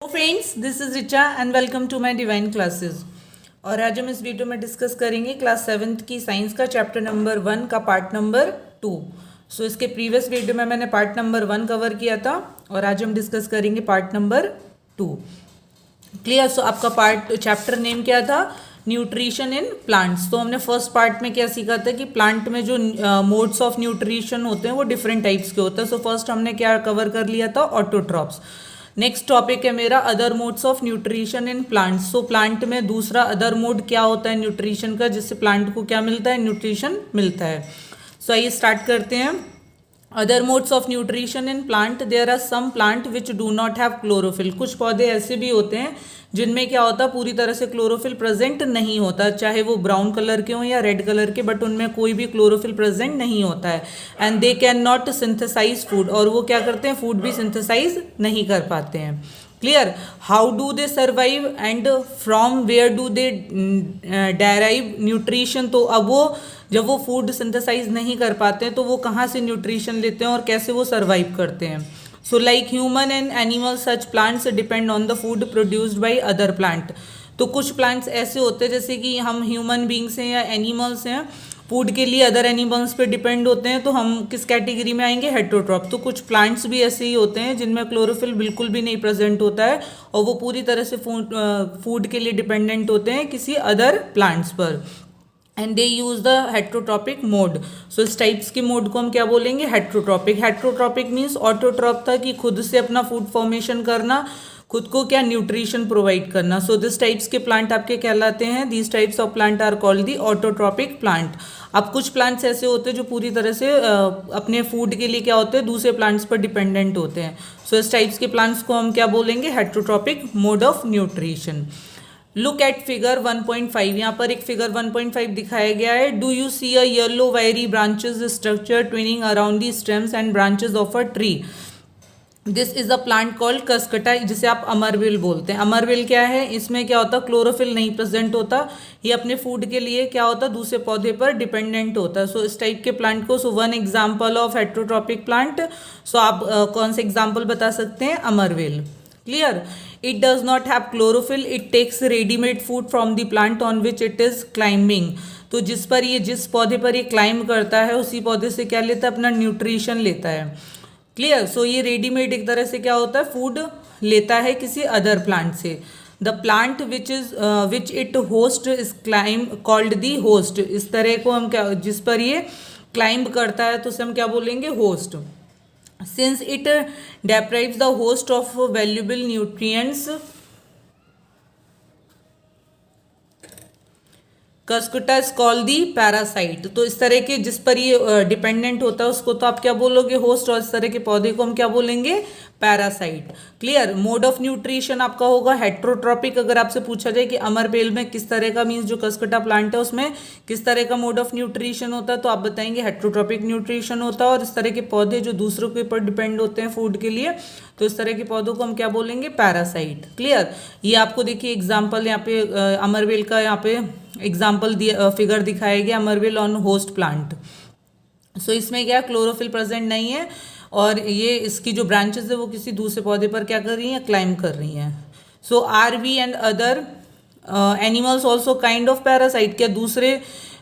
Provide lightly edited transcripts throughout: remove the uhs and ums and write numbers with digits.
Friends, this is Richa and welcome to my divine classes. और आज हम इस वीडियो में डिस्कस करेंगे क्लास 7th की साइंस का चैप्टर नंबर 1 का पार्ट नंबर 2। सो इसके प्रीवियस वीडियो में मैंने पार्ट नंबर 1 कवर किया था और आज हम डिस्कस करेंगे पार्ट नंबर 2। क्लियर। सो आपका पार्ट चैप्टर नेम क्या था? Nutrition in plants. तो हमने फर्स्ट पार्ट में क्या सीखा था कि प्लांट में जो मोड्स ऑफ न्यूट्रिशन होते हैं वो डिफरेंट टाइप्स के होते हैं। सो फर्स्ट हमने क्या कवर कर लिया था? ऑटोट्रॉप्स। नेक्स्ट टॉपिक है मेरा other modes of nutrition in plants. So plant में दूसरा अदर मोड क्या होता है न्यूट्रिशन का, जिससे प्लांट को क्या मिलता है? न्यूट्रिशन मिलता है। सो आइए स्टार्ट करते हैं। Other modes of nutrition in plant, there are some plant which do not have chlorophyll. कुछ पौधे ऐसे भी होते हैं जिनमें क्या होता है, पूरी तरह से क्लोरोफिल प्रेजेंट नहीं होता, चाहे वो ब्राउन कलर के हों या रेड कलर के, बट उनमें कोई भी क्लोरोफिल प्रेजेंट नहीं होता है। And they can not synthesise food, और वो क्या करते हैं? फूड भी सिंथेसाइज नहीं कर पाते हैं। Clear. How do they survive and from where do they derive nutrition. तो अब वो जब वो फूड सिंथेसाइज नहीं कर पाते हैं तो वो कहाँ से न्यूट्रिशन लेते हैं और कैसे वो सर्वाइव करते हैं? So like human and animal such plants depend on the food produced by other plant. तो कुछ प्लांट्स ऐसे होते हैं जैसे कि हम ह्यूमन बींग्स हैं या एनिमल्स हैं, फूड के लिए अदर एनिमल्स पे डिपेंड होते हैं, तो हम किस कैटेगरी में आएंगे? हेटेरोट्रॉप। तो कुछ प्लांट्स भी ऐसे ही होते हैं जिनमें क्लोरोफिल बिल्कुल भी नहीं प्रेजेंट होता है और वो पूरी तरह से फूड के लिए डिपेंडेंट होते हैं किसी अदर प्लांट्स पर। And they use the heterotrophic mode. So इस टाइप्स के मोड को हम क्या बोलेंगे? हेट्रोट्रॉपिक। हेट्रोट्रॉपिक मीन्स ऑटोट्रॉप था कि खुद से अपना फूड फॉर्मेशन करना, खुद को क्या न्यूट्रिशन प्रोवाइड करना। सो दिस टाइप्स के प्लांट आपके कहलाते हैं, these types of plant are called the autotrophic plant. अब कुछ प्लांट्स ऐसे होते हैं जो पूरी तरह से अपने फूड के लिए क्या होते हैं? दूसरे प्लांट्स पर डिपेंडेंट होते हैं। सो इस टाइप्स के प्लांट्स को हम क्या बोलेंगे? Heterotrophic mode of nutrition. Look at figure 1.5। यहाँ पर एक फिगर 1.5 दिखाया गया है। Do you see a yellow wiry branches structure twining around the stems and branches of a tree. This is a plant called cuscuta, जिसे आप अमरवेल बोलते हैं। अमरवेल क्या है? इसमें क्या होता है? क्लोरोफिल नहीं प्रेजेंट होता, ये अपने फूड के लिए क्या होता है? दूसरे पौधे पर डिपेंडेंट होता है। सो इस टाइप के प्लांट को, so one example of heterotrophic plant. So आप कौन से एग्जाम्पल बता सकते हैं? अमरवेल। Clear. It does not have chlorophyll. It takes ready-made food from the plant on which it is climbing. तो जिस पौधे पर ये क्लाइंब करता है उसी पौधे से क्या लेता है? अपना न्यूट्रिशन लेता है। क्लियर। सो ये रेडीमेड एक तरह से क्या होता है? फूड लेता है किसी अदर प्लांट से। The plant which it host is climb called the host. इस तरह को हम क्या, जिस पर ये क्लाइंब करता है तो उसे हम क्या बोलेंगे? Host. Since it deprives the host of valuable nutrients, कसकुटा is called the parasite. तो इस तरह के जिस पर ये डिपेंडेंट होता है उसको तो आप क्या बोलोगे? होस्ट। और इस तरह के पौधे को हम क्या बोलेंगे? Parasite. Clear. Mode of nutrition आपका होगा हेट्रोट्रॉपिक। अगर आपसे पूछा जाए कि अमरबेल में किस तरह का, मीन्स जो कसकटा प्लांट है उसमें किस तरह का मोड ऑफ न्यूट्रिशन होता है, तो आप बताएंगे हेट्रोट्रॉपिक न्यूट्रिशन होता है। और इस तरह के पौधे जो दूसरों के ऊपर डिपेंड होते हैं फूड के लिए, तो इस तरह के पौधों को हम क्या बोलेंगे? पैरासाइट। क्लियर। ये आपको देखिए एग्जाम्पल यहाँ पे अमरबेल का यहाँ पे एग्जाम्पल फिगर दिखाया गया, अमरवेल ऑन होस्ट प्लांट। सो इसमें क्या क्लोरोफिल प्रेजेंट नहीं है और ये इसकी जो ब्रांचेस है वो किसी दूसरे पौधे पर क्या कर रही हैं? क्लाइंब कर रही हैं। So are we and other animals also kind of parasite. क्या दूसरे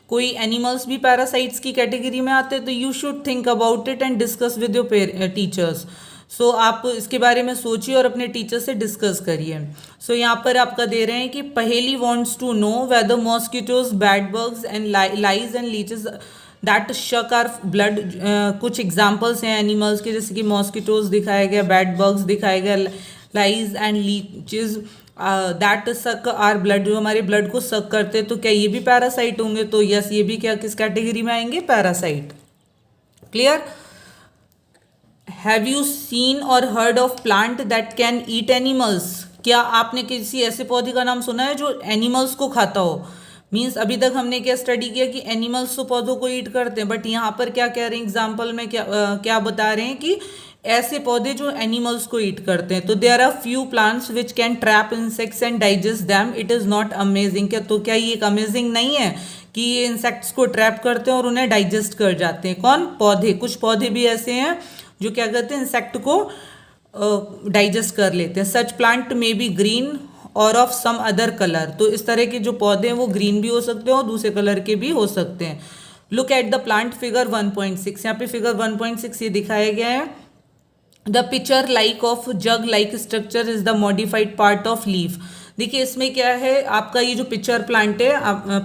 कोई एनिमल्स भी पैरासाइट्स की कैटेगरी में आते हैं? तो you should think about it and discuss with your teachers. So आप इसके बारे में सोचिए और अपने टीचर से डिस्कस करिए। सो यहाँ पर आपका दे रहे हैं कि Paheli wants to know whether mosquitoes, bed bugs and lice and leeches that suck our blood. कुछ एग्जाम्पल्स हैं एनिमल्स के, जैसे कि मॉस्किटोज दिखाया गया, बैड बग्स दिखाया गया, लाइज एंड लीचेस दैट सक आर ब्लड, जो हमारे ब्लड को सक करते हैं। तो क्या ये भी पैरासाइट होंगे? तो यस, ये भी क्या किस कैटेगरी में आएंगे? Parasite. Clear. Have you seen or heard of plant that can eat animals. क्या आपने किसी ऐसे पौधे का नाम सुना है जो एनिमल्स को खाता हो? मीन्स अभी तक हमने क्या स्टडी किया कि एनिमल्स तो पौधों को ईट करते हैं, बट यहाँ पर क्या कह रहे हैं एग्जाम्पल में, क्या बता रहे हैं कि ऐसे पौधे जो एनिमल्स को ईट करते हैं। तो there are few plants which can trap insects and digest them. It is not amazing. क्या तो क्या ये एक अमेजिंग नहीं है कि ये इंसेक्ट्स को ट्रैप करते हैं और उन्हें डाइजेस्ट कर जाते हैं? कौन? पौधे। कुछ पौधे भी ऐसे हैं जो क्या करते हैं? इंसेक्ट को डाइजेस्ट कर लेते हैं. सच प्लांट मे बी ग्रीन और ऑफ सम अदर कलर. तो इस तरह के जो पौधे हैं वो ग्रीन भी हो सकते हैं और दूसरे कलर के भी हो सकते हैं. Look at the plant figure 1.6. यहाँ पे फिगर 1.6 ये दिखाया गया है. The picture like of jug like structure is the modified part of leaf. देखिए इसमें क्या है, आपका ये जो पिक्चर प्लांट है,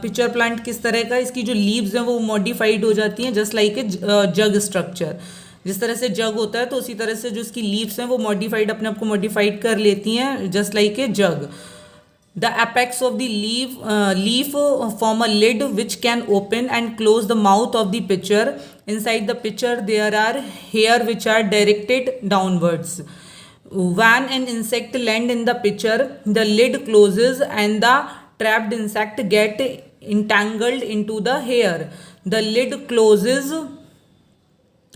पिक्चर प्लांट किस तरह का, इसकी जो लीव्स हैं वो मॉडिफाइड हो जाती हैं just like a jug structure. जिस तरह से जग होता है तो उसी तरह से जो इसकी लीव्स हैं वो मॉडिफाइड, अपने आप को मॉडिफाइड कर लेती हैं just like a jug. The apex of the leaf form a lid which can open and close the mouth of the pitcher. Inside the pitcher there are hair which are directed downwards. When an insect land in the pitcher, the lid closes and the trapped insect get entangled into the hair. The lid closes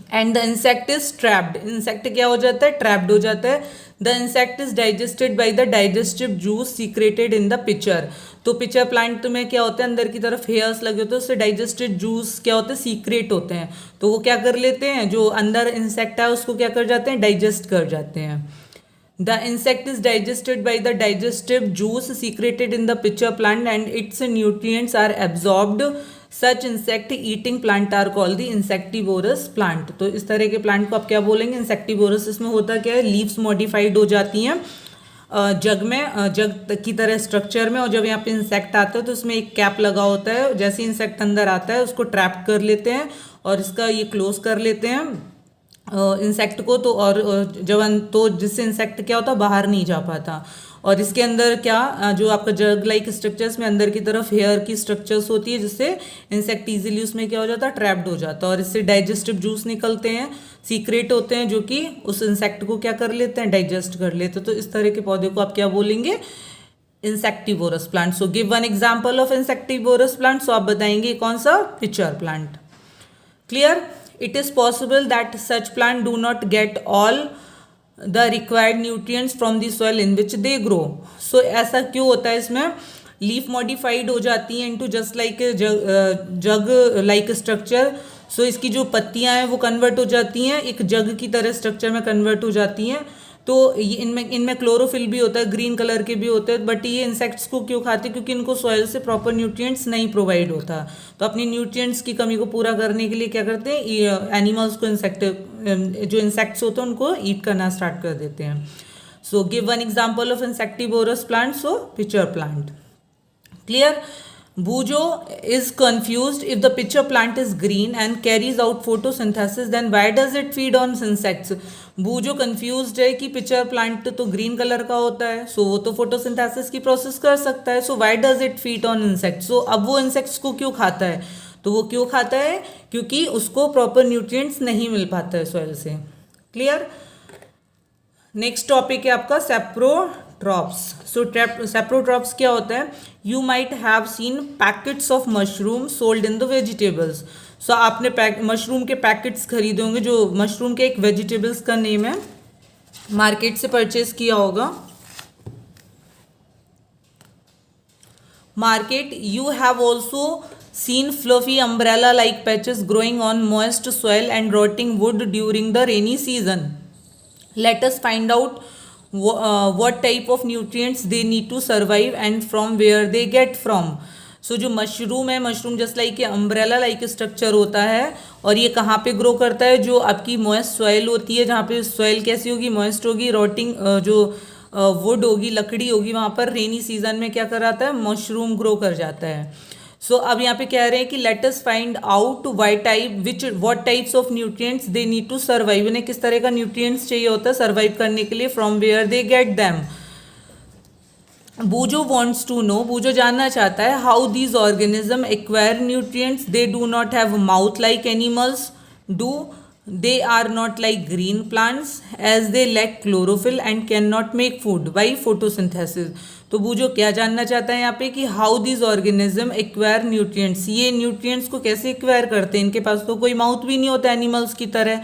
and the insect is trapped. Insect क्या हो जाता है, trapped हो जाता है. The insect is digested by the digestive juice secreted in the picture. तो pitcher plant में क्या होता है, अंदर की तरफ हेयर्स लगे होते हैं, उससे डाइजेस्टेड जूस क्या होते हैं, सीक्रेट होते हैं. तो वो क्या कर लेते हैं, जो अंदर इंसेक्ट है उसको क्या कर जाते हैं, डाइजेस्ट कर जाते हैं. The insect is digested by the digestive juice secreted in the pitcher plant and its nutrients are absorbed. Such insect eating plant are called the insectivorous plant. तो इस तरह के प्लांट को आप क्या बोलेंगे, इंसेक्टिवोरस. इसमें होता क्या है, लीव्स मॉडिफाइड हो जाती हैं जग में, जग की तरह स्ट्रक्चर में, और जब यहाँ पे इंसेक्ट आता है तो उसमें एक कैप लगा होता है. जैसे इंसेक्ट अंदर आता है उसको ट्रैप कर लेते हैं और इसका ये क्लोज कर लेते हैं इंसेक्ट को. तो और जब तो जिससे इंसेक्ट क्या होता, बाहर नहीं जा पाता. और इसके अंदर क्या, जो आपका जग लाइक स्ट्रक्चर्स में अंदर की तरफ हेयर की स्ट्रक्चर्स होती है, जिससे इंसेक्ट इजीली उसमें क्या हो जाता है, ट्रैप्ड हो जाता है. और इससे डाइजेस्टिव जूस निकलते हैं, सीक्रेट होते हैं, जो कि उस इंसेक्ट को क्या कर लेते हैं, डाइजेस्ट कर लेते हैं. तो इस तरह के पौधे को आप क्या बोलेंगे, insectivorous plant. So give one example of insectivorous plant. So आप बताएंगे कौन सा, picture plant. Clear. It is possible that such plant do not get all the required nutrients from the soil in which they grow. So ऐसा क्यों होता है, इसमें leaf modified हो जाती हैं इनटू जस्ट लाइक जग लाइक स्ट्रक्चर. सो इसकी जो पत्तियां हैं वो कन्वर्ट हो जाती हैं, एक जग की तरह स्ट्रक्चर में कन्वर्ट हो जाती हैं. तो ये इनमें क्लोरोफिल भी होता है, ग्रीन कलर के भी होते हैं. बट ये इंसेक्ट्स को क्यों खाते हैं, क्योंकि इनको सॉइल से प्रॉपर न्यूट्रिएंट्स नहीं प्रोवाइड होता. तो अपनी न्यूट्रिएंट्स की कमी को पूरा करने के लिए क्या करते हैं, एनिमल्स को जो इंसेक्ट्स होते हैं उनको ईट करना स्टार्ट कर देते हैं. सो give one example of insectivorous plant. So picture plant. Clear. Bujo is confused. If the pitcher plant is green and carries out photosynthesis, then why does it feed on insects? बूजो confused है कि pitcher plant तो green colour का होता है, सो वो तो photosynthesis की process कर सकता है. So why does it feed on insects. So अब वो इंसेक्ट्स को क्यों खाता है, तो वो क्यों खाता है, क्योंकि उसको प्रॉपर न्यूट्रिएंट्स नहीं मिल पाता है सॉइल से. क्लियर. नेक्स्ट टॉपिक है आपका सेप्रोट्रॉप्स. सो सेप्रोट्रॉप्स क्या होता है, you might have seen packets of mushroom sold in the vegetables. So आपने मशरूम के पैकेट्स खरीदे होंगे, जो मशरूम के एक वेजिटेबल्स का नेम है, मार्केट से परचेज किया होगा. Market. You have also seen fluffy umbrella like patches growing on moist soil and rotting wood during the rainy season. Let us find out what type of nutrients they need to survive and from where they get from. So जो mushroom है, mushroom just like umbrella like structure होता है, और ये कहाँ पे grow करता है, जो आपकी मॉइस्ट सॉइल होती है, जहाँ पे सॉइल कैसी होगी, मॉइस्ट होगी. रोटिंग जो वुड होगी, लकड़ी होगी, वहाँ पर रेनी सीजन में क्या कराता है, मशरूम ग्रो कर जाता है. सो अब यहाँ पे कह रहे हैं कि let us find out what types of nutrients they need to survive. इन्हें किस तरह का न्यूट्रिएंट्स चाहिए होता है सर्वाइव करने के लिए, from where they get them. Boojho wants to know. Boojho जानना चाहता है how these organism acquire nutrients. They do not have mouth like animals do. They are not like green plants as they lack chlorophyll and cannot make food by photosynthesis. तो बूजो क्या जानना चाहता है यहाँ पे कि how this organism acquire nutrients. ये nutrients को कैसे एक्वायर करते हैं, इनके पास तो कोई माउथ भी नहीं होता एनिमल्स की तरह.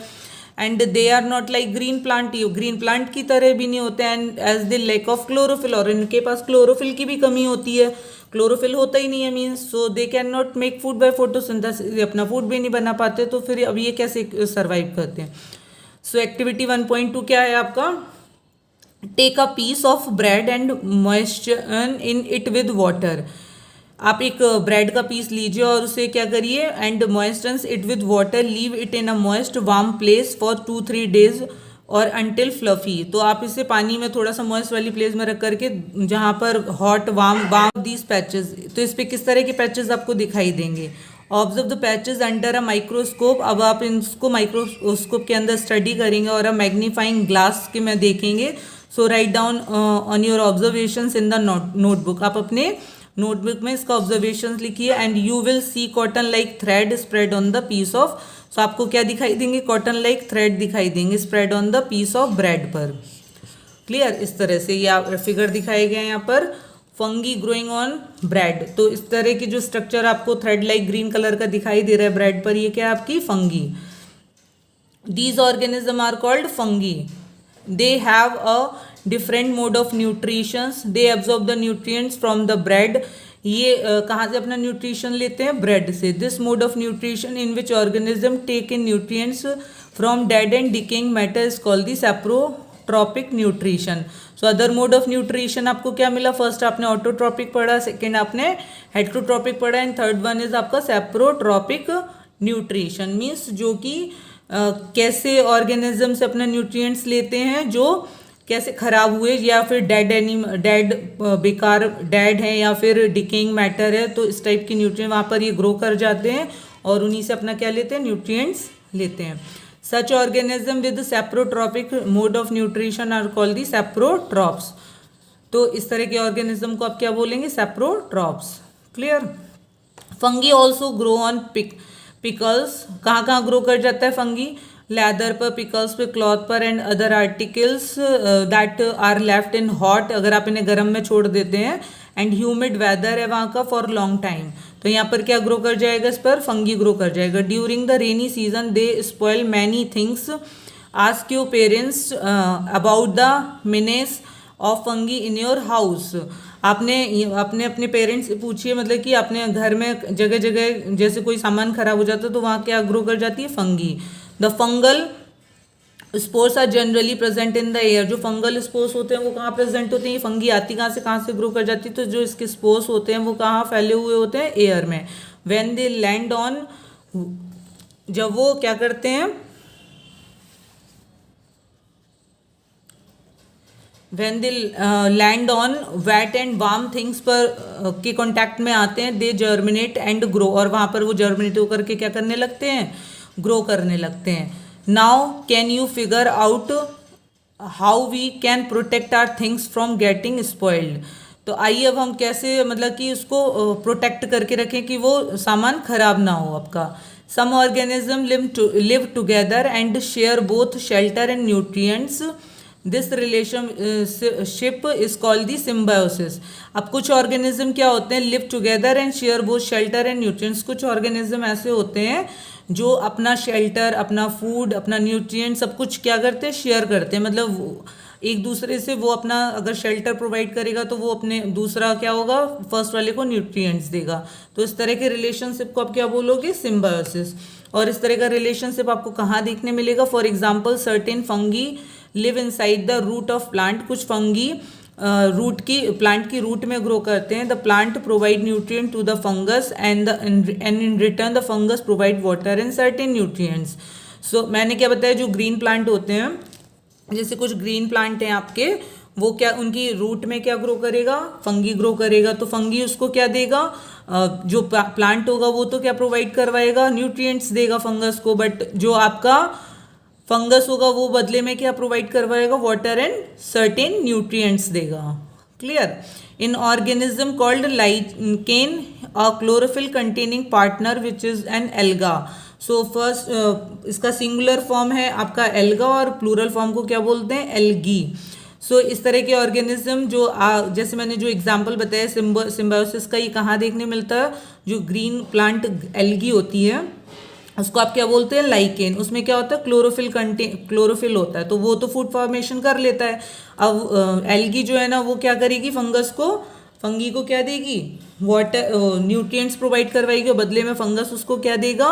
And they are not like green plant. ये ग्रीन प्लांट की तरह भी नहीं होते. And as they lack of chlorophyll, और इनके पास क्लोरोफिल की भी कमी होती है, क्लोरोफिल होता ही नहीं है means. So they can not make food by photosynthesis. अपना फूड भी नहीं बना पाते, तो फिर अब ये कैसे सर्वाइव करते हैं. सो एक्टिविटी 1.2 क्या है आपका, take a piece of bread and moisture in it with water. आप एक ब्रेड का पीस लीजिए और उसे क्या करिए, and moisture it with water, leave it in a moist warm place for 2-3 days और अंटिल फ्लफी। तो आप इसे पानी में थोड़ा सा मॉइस्ट वाली प्लेस में रख करके, जहाँ पर hot warm warm these patches, तो इस पे किस तरह के पैचेस आपको दिखाई देंगे। Observe the patches under a microscope. अब आप इसको माइक्रोस्कोप के अंदर स्टडी करेंगे और अ मैग्नीफाइंग ग्लास के में देखेंगे। So write down on your observations in the notebook. आप अपने नोटबुक में इसका ऑब्जर्वेशंस लिखिए। And you will see cotton like thread spread on the piece of, so आपको क्या दिखाई देंगे, कॉटन लाइक थ्रेड दिखाई देंगे spread on the piece of bread पर। क्लियर, इस तरह से ये फिगर दिखाए गए हैं यहाँ पर, फंगी ग्रोइंग ऑन ब्रेड। तो इस तरह की जो स्ट्रक्चर आपको थ्रेड लाइक ग्रीन कलर का दिखाई दे रहा है ब्रेड पर, ये क्या है आपकी fungi. These organisms are called fungi. They have a different mode of nutrition. They absorb the nutrients from the bread. ये कहाँ से अपना न्यूट्रिशन लेते हैं, ब्रेड से। This mode of nutrition in which organism take in nutrients from dead and decaying matter is called the saprotrophic nutrition. So other mode of nutrition आपको क्या मिला, फर्स्ट आपने ऑटोट्रॉपिक पढ़ा, सेकेंड आपने हेट्रोट्रॉपिक पढ़ा, एंड थर्ड वन इज आपका सैप्रोट्रॉपिक nutrition. Means जो कि कैसे ऑर्गेनिज्म से अपने न्यूट्रिएंट्स लेते हैं जो कैसे खराब हुए या फिर डेड बेकार डेड है या फिर डिकेइंग मैटर है, तो इस टाइप की न्यूट्रिएंट वहाँ पर ये ग्रो कर जाते हैं और उन्हीं से अपना क्या लेते हैं, न्यूट्रिएंट्स लेते हैं। Such organism with saprotrophic mode of nutrition are called the saprotrophs. तो इस तरह के ऑर्गेनिज्म को आप क्या बोलेंगे, saprotrophs. Clear. Fungi also grow on pickles. कहाँ कहाँ ग्रो कर जाता है फंगी, लेदर पर, पिकल्स पे, क्लॉथ पर, and other articles that are left in hot, अगर आप इन्हें गर्म में छोड़ देते हैं, एंड ह्यूमिड वेदर है वहाँ का फॉर लॉन्ग टाइम, तो यहाँ पर क्या ग्रो कर जाएगा, इस पर फंगी ग्रो कर जाएगा। During the rainy season they spoil many things. Ask your parents about the menace of fungi in your house. आपने अपने पेरेंट्स से पूछिए, मतलब कि अपने घर में जगह जगह जैसे कोई सामान खराब हो जाता है तो वहाँ क्या ग्रो कर जाती है, fungi. The fungal spores are generally present in the air. जो फंगल स्पोर्स होते हैं वो कहाँ प्रेजेंट होते हैं, ये फंगी आती कहाँ से ग्रो कर जाती है, तो जो इसके स्पोर्स होते हैं वो कहाँ फैले हुए होते हैं, एयर में। व्हेन दे लैंड ऑन, जब वो क्या करते हैं, when they land on wet and warm things पर के कॉन्टैक्ट में आते हैं, दे जर्मिनेट एंड ग्रो, और वहाँ पर वो जर्मिनेट होकर के क्या करने लगते हैं, ग्रो करने लगते हैं। Now can you figure out how we can protect our things from getting spoiled. तो आइए अब हम कैसे मतलब कि उसको प्रोटेक्ट करके रखें कि वो सामान खराब ना हो आपका। Some organism live together and share both shelter and nutrients. This relationship is called the symbiosis. अब कुछ ऑर्गेनिज्म क्या होते हैं, live together and share both shelter and nutrients. कुछ ऑर्गेनिज्म ऐसे होते हैं जो अपना शेल्टर, अपना फूड, अपना न्यूट्रिएंट सब कुछ क्या करते हैं, शेयर करते हैं। मतलब एक दूसरे से वो अपना अगर शेल्टर प्रोवाइड करेगा तो वो अपने दूसरा क्या होगा, फर्स्ट वाले को न्यूट्रिएंट्स देगा। तो इस तरह के रिलेशनशिप को आप क्या बोलोगे, सिम्बायोसिस। और इस तरह का रिलेशनशिप आपको कहाँ देखने मिलेगा, for example certain fungi live inside the root of plant. कुछ फंगी प्लांट की रूट में ग्रो करते हैं। The plant provide nutrient to the fungus and in return the fungus provide water and certain nutrients. So मैंने क्या बताया, जो green plant होते हैं, जैसे कुछ ग्रीन प्लांट हैं आपके, वो क्या उनकी रूट में क्या ग्रो करेगा, फंगी ग्रो करेगा। तो फंगी उसको क्या देगा, जो प्लांट होगा वो तो क्या प्रोवाइड करवाएगा, न्यूट्रिएंट्स देगा फंगस को, बट जो आपका फंगस होगा वो बदले में क्या प्रोवाइड करवाएगा, वाटर एंड सर्टेन न्यूट्रिएंट्स देगा। Clear. In organism called lichen a chlorophyll containing partner which is an alga. So first इसका सिंगुलर फॉर्म है आपका एल्गा और प्लूरल फॉर्म को क्या बोलते हैं, एल्गी। सो इस तरह के ऑर्गेनिज्म जो जैसे मैंने जो एग्जांपल बताया सिम्बायोसिस का, ये कहाँ देखने मिलता है, जो ग्रीन प्लांट एल्गी होती है उसको आप क्या बोलते हैं, लाइकेन। उसमें क्या होता है, क्लोरोफिल होता है, तो वो तो फूड फॉर्मेशन कर लेता है। अब एल्गी जो है ना वो क्या करेगी, फंगी को क्या देगी, वाटर न्यूट्रिएंट्स प्रोवाइड करवाएगी, और बदले में फंगस उसको क्या देगा,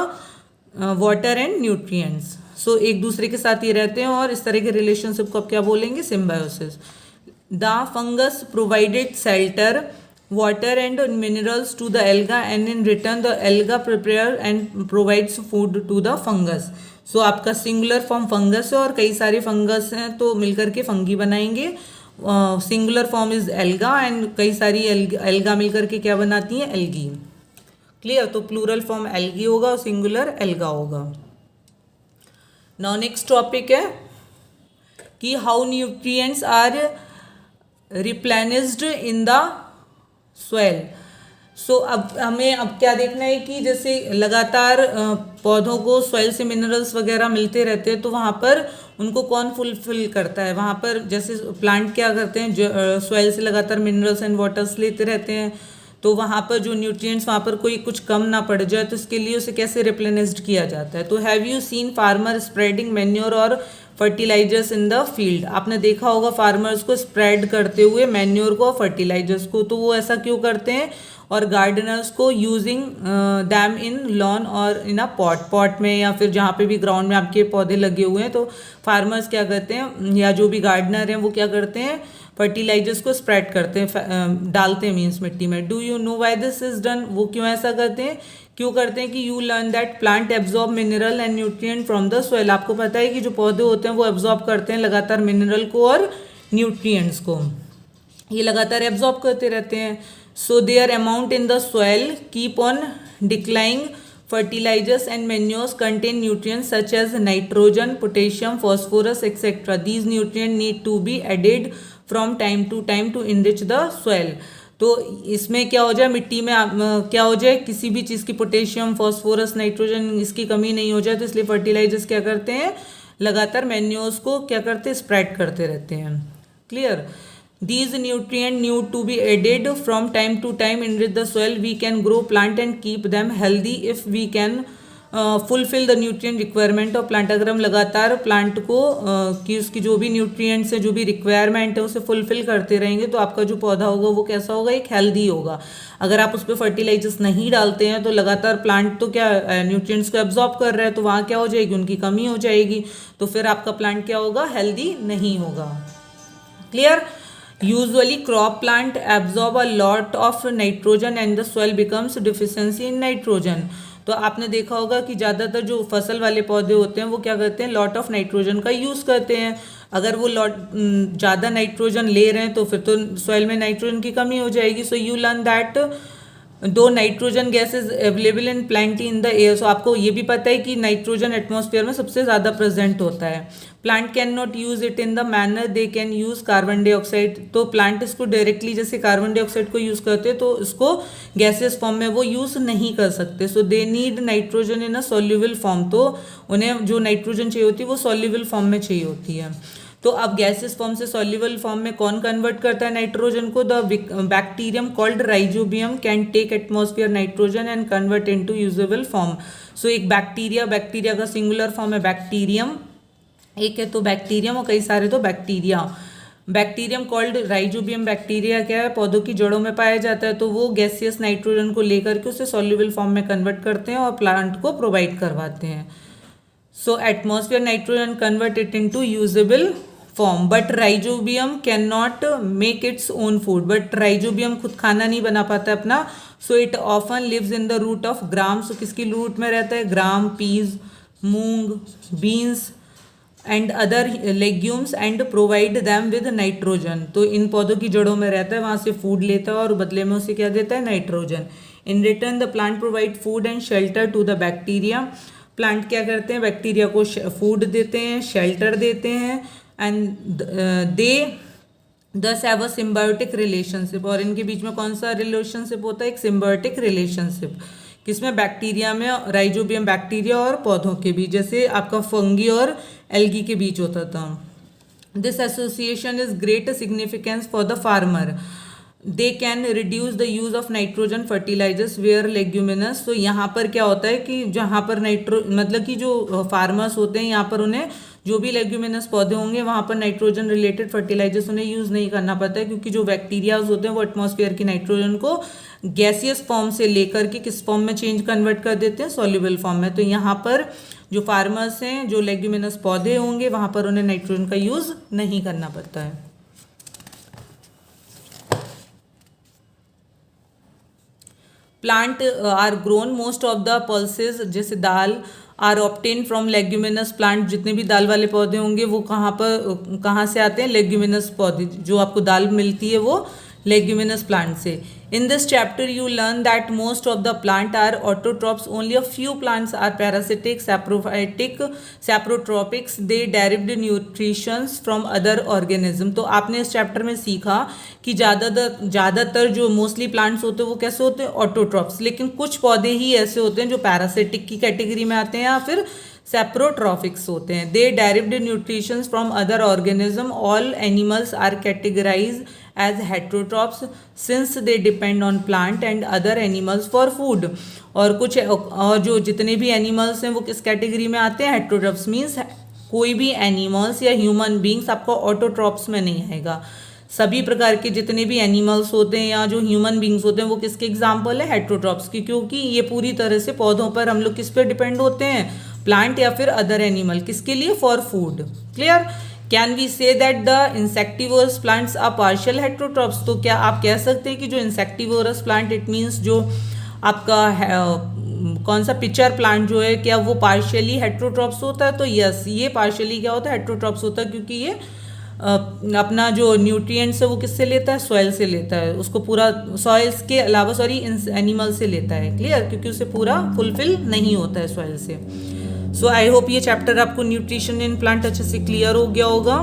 वाटर एंड न्यूट्रिएंट्स। सो एक दूसरे के साथ ये रहते हैं और इस तरह के रिलेशनशिप को आप क्या बोलेंगे, symbiosis. The fungus provided shelter water and minerals to the alga and in return the alga prepare and provides food to the fungus. सो आपका सिंगुलर फॉर्म फंगस है और कई सारे फंगस हैं तो मिलकर के फंगी बनाएंगे. Singular form is alga and कई सारी एल्गा मिलकर के क्या बनाती हैं, एल्गी. क्लियर. तो प्लूरल फॉर्म एल्गी होगा और सिंगुलर एल्गा होगा. नाउ नेक्स्ट टॉपिक है कि how nutrients are replenished in the soil. So अब हमें क्या देखना है कि जैसे लगातार पौधों को सॉइल से मिनरल्स वगैरह मिलते रहते हैं तो वहाँ पर उनको कौन फुलफिल करता है. वहाँ पर जैसे प्लांट क्या करते हैं, जो सॉइल से लगातार मिनरल्स एंड वाटर्स लेते रहते हैं तो वहाँ पर जो न्यूट्रिएंट्स वहाँ पर कोई कुछ कम ना पड़ जाए तो इसके लिए उसे कैसे रिप्लेनिश्ड किया जाता है. तो have you scene farmer spreading manure और फर्टिलाइजर्स इन द फील्ड. आपने देखा होगा फार्मर्स को स्प्रेड करते हुए मैन्योर को और फर्टिलाइजर्स को. तो वो ऐसा क्यों करते हैं. और गार्डनर्स को यूजिंग दैम इन लॉन और इन अ पॉट में या फिर जहाँ पे भी ग्राउंड में आपके पौधे लगे हुए हैं तो फार्मर्स क्या करते हैं या जो भी गार्डनर हैं वो क्या करते हैं, फर्टिलाइजर्स को स्प्रेड करते हैं, डालते हैं मीन्स मिट्टी में. Do you know why this is done. वो क्यों ऐसा करते हैं, क्यों करते हैं कि you learn that plant absorb mineral and nutrient from the soil. आपको पता है कि जो पौधे होते हैं वो एब्जॉर्ब करते हैं लगातार मिनरल को और न्यूट्रिएंट्स को, ये लगातार एब्जॉर्ब करते रहते हैं. So their amount in the soil keep on declining. Fertilizers and manures contain nutrients such as nitrogen, potassium, phosphorus, etc. These nutrients need to be added from time to time to enrich the soil. तो इसमें क्या हो जाए, मिट्टी में क्या हो जाए, किसी भी चीज़ की पोटेशियम, फॉस्फोरस, नाइट्रोजन इसकी कमी नहीं हो जाए. तो इसलिए फर्टिलाइजर्स क्या करते हैं, लगातार मैन्योर्स को क्या करते हैं, स्प्रेड करते रहते हैं. Clear. These nutrients need to be added from time to time enrich the soil. We can grow plant and keep them healthy if we can fulfill the nutrient requirement of plant. अगर हम लगातार plant को कि उसकी जो भी nutrients है, जो भी रिक्वायरमेंट है उसे फुलफिल करते रहेंगे तो आपका जो पौधा होगा वो कैसा होगा, एक हेल्दी होगा. अगर आप उस पर फर्टिलाइजर्स नहीं डालते हैं तो लगातार प्लांट तो क्या न्यूट्रिएंट्स को एब्जॉर्ब कर रहा है तो वहाँ क्या हो जाएगी, उनकी कमी हो जाएगी. तो फिर आपका प्लांट क्या होगा, हेल्दी नहीं होगा. Clear. Usually crop plant absorb a lot of nitrogen and the soil becomes deficiency in nitrogen. तो आपने देखा होगा कि ज़्यादातर जो फसल वाले पौधे होते हैं वो क्या करते हैं, लॉट ऑफ नाइट्रोजन का यूज़ करते हैं. अगर वो ज़्यादा नाइट्रोजन ले रहे हैं तो फिर तो सॉइल में नाइट्रोजन की कमी हो जाएगी. So you learn that though nitrogen gas is available in plenty in the air. So आपको ये भी पता है कि नाइट्रोजन एटमॉस्फेयर में सबसे ज़्यादा प्रेजेंट होता है. Plant can not use it in the manner they can use carbon dioxide. तो प्लांट इसको डायरेक्टली जैसे कार्बन डाइऑक्साइड को यूज़ करते हैं तो इसको गैसेस फॉर्म में वो यूज़ नहीं कर सकते. So they need nitrogen in a soluble form. तो उन्हें जो नाइट्रोजन चाहिए होती है वो सॉल्युबल फॉर्म में चाहिए होती है. तो अब गैसेस फॉर्म से सॉल्युबल फॉर्म में कौन कन्वर्ट करता है नाइट्रोजन को, the bacterium called rhizobium can take atmosphere nitrogen and convert into usable form. So एक बैक्टीरिया का सिंगुलर फॉर्म है बैक्टीरियम, एक है तो बैक्टीरियम और कई सारे तो bacteria. Bacterium called rhizobium bacteria क्या है, पौधों की जड़ों में पाया जाता है. तो वो गैसियस नाइट्रोजन को लेकर के उसे सॉल्युबल फॉर्म में कन्वर्ट करते हैं और प्लांट को प्रोवाइड करवाते हैं. So atmosphere nitrogen convert it into usable form. But rhizobium can not make its own food. But rhizobium खुद खाना नहीं बना पाता अपना. So it often lives in the root of gram. So किसकी रूट में रहता है, gram, peas, moong, beans and other legumes and provide them with nitrogen. तो इन पौधों की जड़ों में रहता है, वहाँ से फूड लेता है और बदले में उसे क्या देता है, nitrogen. In return the plant provide food and shelter to the bacteria. Plant क्या करते हैं, बैक्टीरिया को फूड देते हैं, शेल्टर देते हैं एंड दे दस हैव अ सिम्बायोटिक रिलेशनशिप. और इनके बीच में कौन सा रिलेशनशिप होता है, एक सिम्बायोटिक रिलेशनशिप. किसमें, बैक्टीरिया में, राइजोबियम बैक्टीरिया और पौधों के बीच, जैसे आपका फंगी और एल्गी के बीच होता था. This association is great significance for the farmer. They can reduce the use of nitrogen fertilisers where leguminous. तो यहाँ पर क्या होता है कि जहाँ पर मतलब कि जो फार्मर्स होते हैं यहाँ पर उन्हें जो भी लेग्यूमिनस पौधे होंगे वहाँ पर नाइट्रोजन रिलेटेड फर्टिलाइजर्स उन्हें यूज़ नहीं करना पड़ता है, क्योंकि जो बैक्टीरियाज होते हैं वो एटमॉस्फेयर की नाइट्रोजन को गैसियस फॉर्म से लेकर के किस फॉर्म में चेंज कन्वर्ट कर देते हैं, सॉल्युबल फॉर्म में. तो यहाँ पर जो फार्मर्स हैं, जो लेग्यूमिनस पौधे होंगे वहाँ पर उन्हें नाइट्रोजन का यूज़ नहीं करना पड़ता है. Plant are grown, most of the pulses जैसे दाल are obtained from leguminous plant, जितने भी दाल वाले पौधे होंगे वो कहाँ से आते हैं, लेग्यूमिनस पौधे, जो आपको दाल मिलती है वो लेग्यूमिनस प्लांट से. In this chapter you learn that most of the plant are autotrophs, only a few plants are parasitic, saprophytic, saprotropics, they derived nutrition from other organism. तो आपने इस चैप्टर में सीखा कि ज़्यादातर जो मोस्टली प्लांट्स होते हैं वो कैसे होते हैं, ऑटोट्रॉप्स, लेकिन कुछ पौधे ही ऐसे होते हैं जो पैरासिटिक की कैटेगरी में आते हैं या फिर सेप्रोट्रॉफिक्स होते हैं. They derived nutritions from other organism. All animals are categorize as heterotrophs since they depend on plant and other animals for food. और जो जितने भी एनिमल्स हैं वो किस कैटेगरी में आते हैं, हेट्रोट्रॉप्स. मीन्स कोई भी एनिमल्स या ह्यूमन बींग्स आपको ऑटोट्रॉप्स में नहीं आएगा. सभी प्रकार के जितने भी एनिमल्स होते हैं या जो ह्यूमन बींग्स होते हैं वो किसके एग्जाम्पल है, हेट्रोट्रॉप्स की, क्योंकि ये पूरी तरह से पौधों पर हम लोग किस पे डिपेंड होते हैं, प्लांट या फिर अदर एनिमल, किसके लिए, for food. Clear. Can we say that the insectivorous plants are partial heterotrophs. तो क्या आप कह सकते हैं कि जो इंसेक्टिवोरस प्लांट, इट मीन्स जो आपका कौन सा पिचर प्लांट जो है, क्या वो पार्शियली हेट्रोट्रॉप्स होता है. तो यस, ये पार्शियली क्या होता है, हेट्रोट्रॉप्स होता है, क्योंकि ये अपना जो न्यूट्रिएंट्स है वो किससे लेता है, सॉइल से लेता है. उसको पूरा सॉइल्स के अलावा एनिमल से लेता है. क्लियर, क्योंकि उसे पूरा फुलफिल नहीं होता है सॉइल से. सो आई होप ये चैप्टर आपको न्यूट्रिशन इन प्लांट अच्छे से क्लियर हो गया होगा.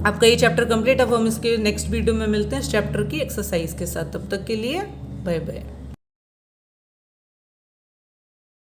आपका ये चैप्टर कंप्लीट. अब हम इसके नेक्स्ट वीडियो में मिलते हैं इस चैप्टर की एक्सरसाइज के साथ. तब तक के लिए बाय बाय.